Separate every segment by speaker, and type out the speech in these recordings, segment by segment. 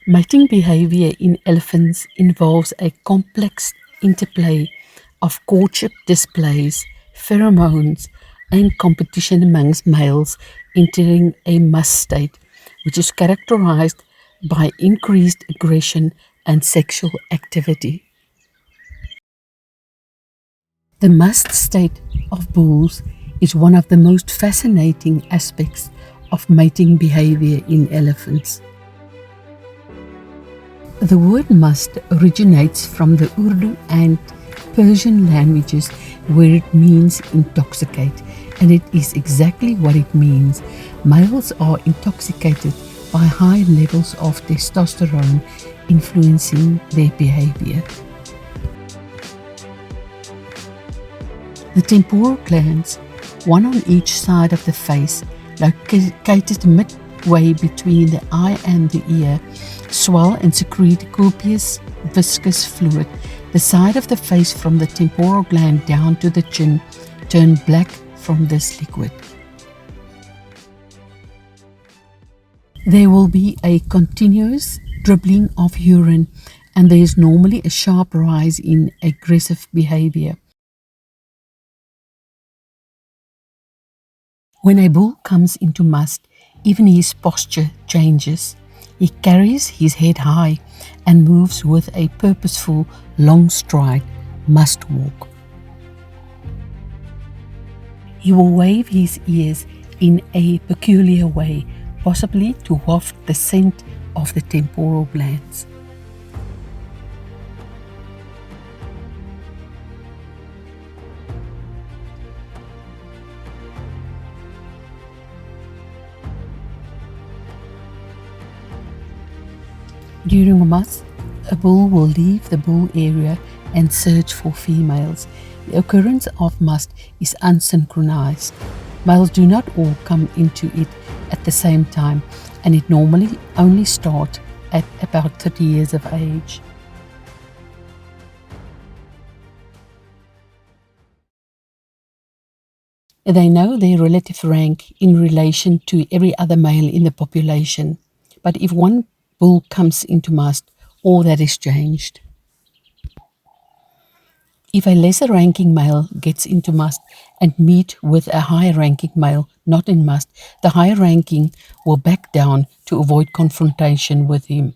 Speaker 1: Mating behavior in elephants involves a complex interplay of courtship displays, pheromones, and competition amongst males entering a musth state, which is characterized by increased aggression and sexual activity. The musth state of bulls is one of the most fascinating aspects of mating behavior in elephants. The word musth originates from the Urdu and Persian languages where it means intoxicate, and it is exactly what it means. Males are intoxicated by high levels of testosterone influencing their behavior. The temporal glands, one on each side of the face, located midway between the eye and the ear, swell and secrete copious viscous fluid. The side of the face from the temporal gland down to the chin turn black from this liquid. There will be a continuous dribbling of urine, and there is normally a sharp rise in aggressive behavior. When a bull comes into musth, even his posture changes. He carries his head high and moves with a purposeful, long stride, must walk. He will wave his ears in a peculiar way, possibly to waft the scent of the temporal glands. During a musth, a bull will leave the bull area and search for females. The occurrence of musth is unsynchronized. Males do not all come into it at the same time, and it normally only starts at about 30 years of age. They know their relative rank in relation to every other male in the population, but if one bull comes into musth, all that is changed. If a lesser ranking male gets into musth and meet with a higher ranking male not in musth, the higher ranking will back down to avoid confrontation with him.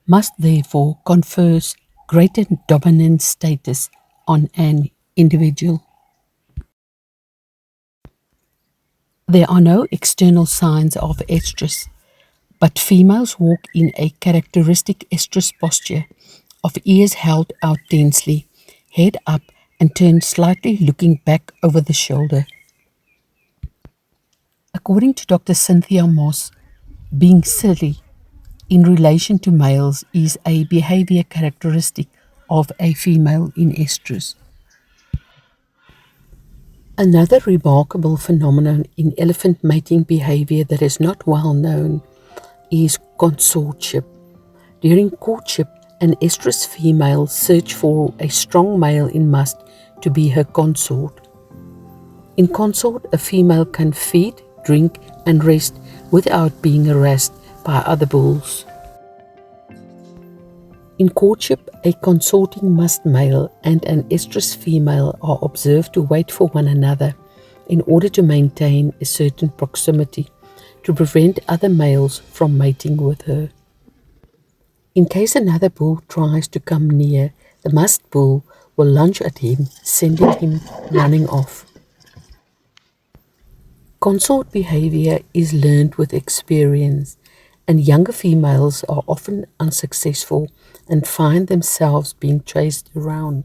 Speaker 1: Musth therefore confers greater dominance status on an individual. There are no external signs of estrus, but females walk in a characteristic estrus posture of ears held out tensely, head up and turned slightly looking back over the shoulder. According to Dr. Cynthia Musth, being silly in relation to males is a behavior characteristic of a female in estrus. Another remarkable phenomenon in elephant mating behavior that is not well known is consortship. During courtship, an estrus female searches for a strong male in musth to be her consort. In consort, a female can feed, drink, and rest without being harassed by other bulls. In courtship, a consorting musth male and an estrus female are observed to wait for one another in order to maintain a certain proximity to prevent other males from mating with her. In case another bull tries to come near, the musth bull will lunge at him, sending him running off. Consort behavior is learned with experience, and younger females are often unsuccessful and find themselves being chased around.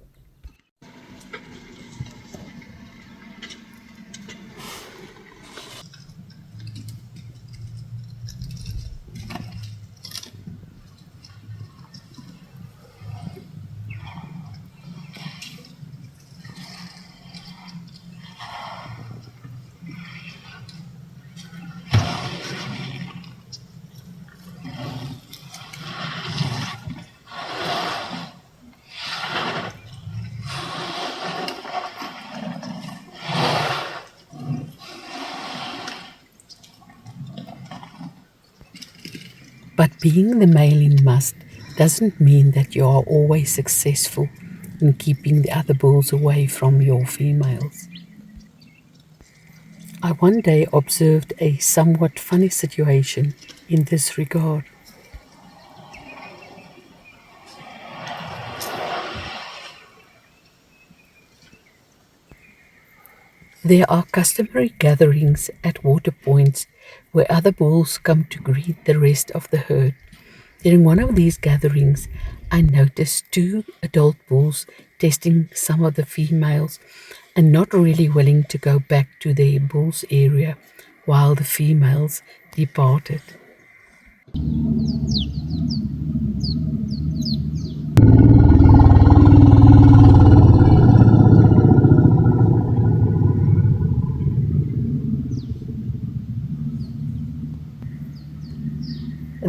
Speaker 1: But being the male in Musth doesn't mean that you are always successful in keeping the other bulls away from your females. I one day observed a somewhat funny situation in this regard. There are customary gatherings at water points where other bulls come to greet the rest of the herd. During one of these gatherings, I noticed two adult bulls testing some of the females and not really willing to go back to their bulls area while the females departed.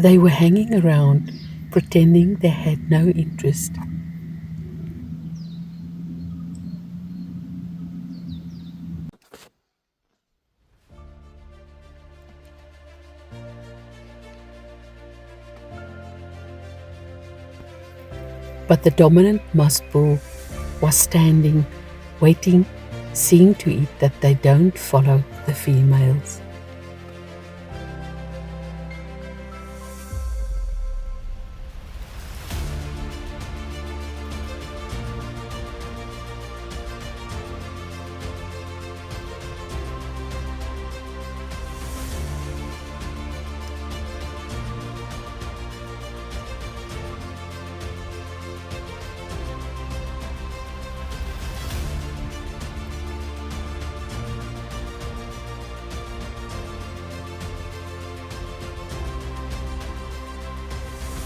Speaker 1: They were hanging around, pretending they had no interest. But the dominant musk bull was standing, waiting, seeing to it that they don't follow the females.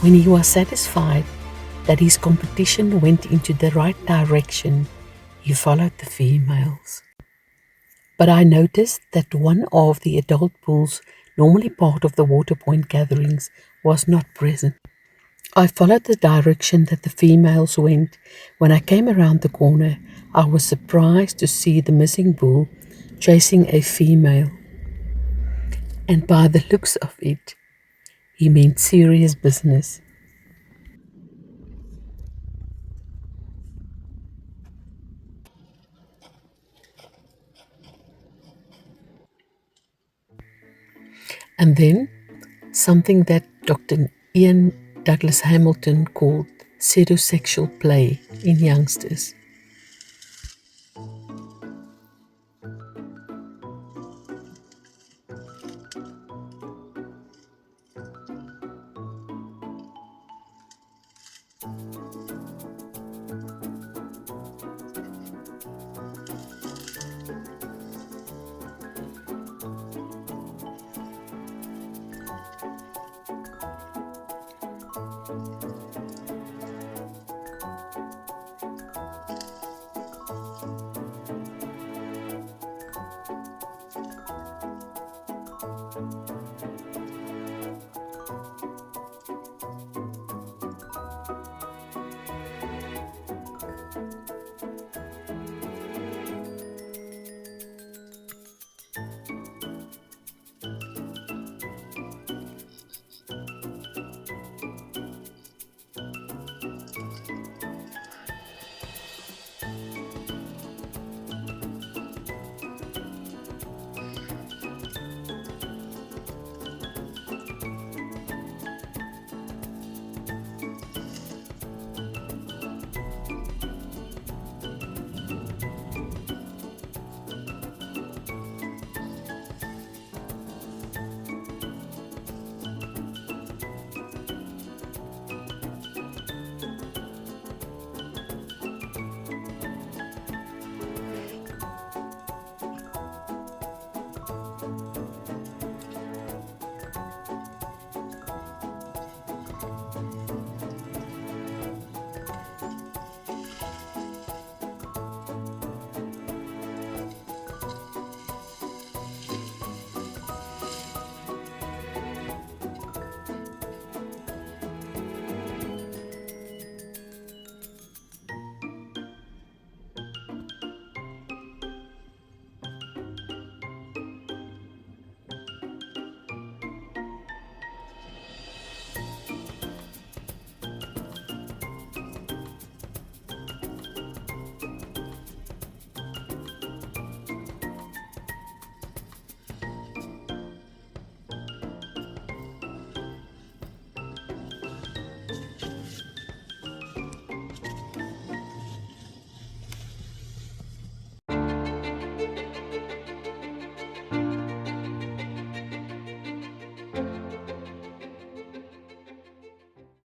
Speaker 1: When he was satisfied that his competition went into the right direction, he followed the females. But I noticed that one of the adult bulls, normally part of the water point gatherings, was not present. I followed the direction that the females went. When I came around the corner, I was surprised to see the missing bull chasing a female. And by the looks of it, he meant serious business. And then something that Dr. Ian Douglas Hamilton called pseudosexual play in youngsters.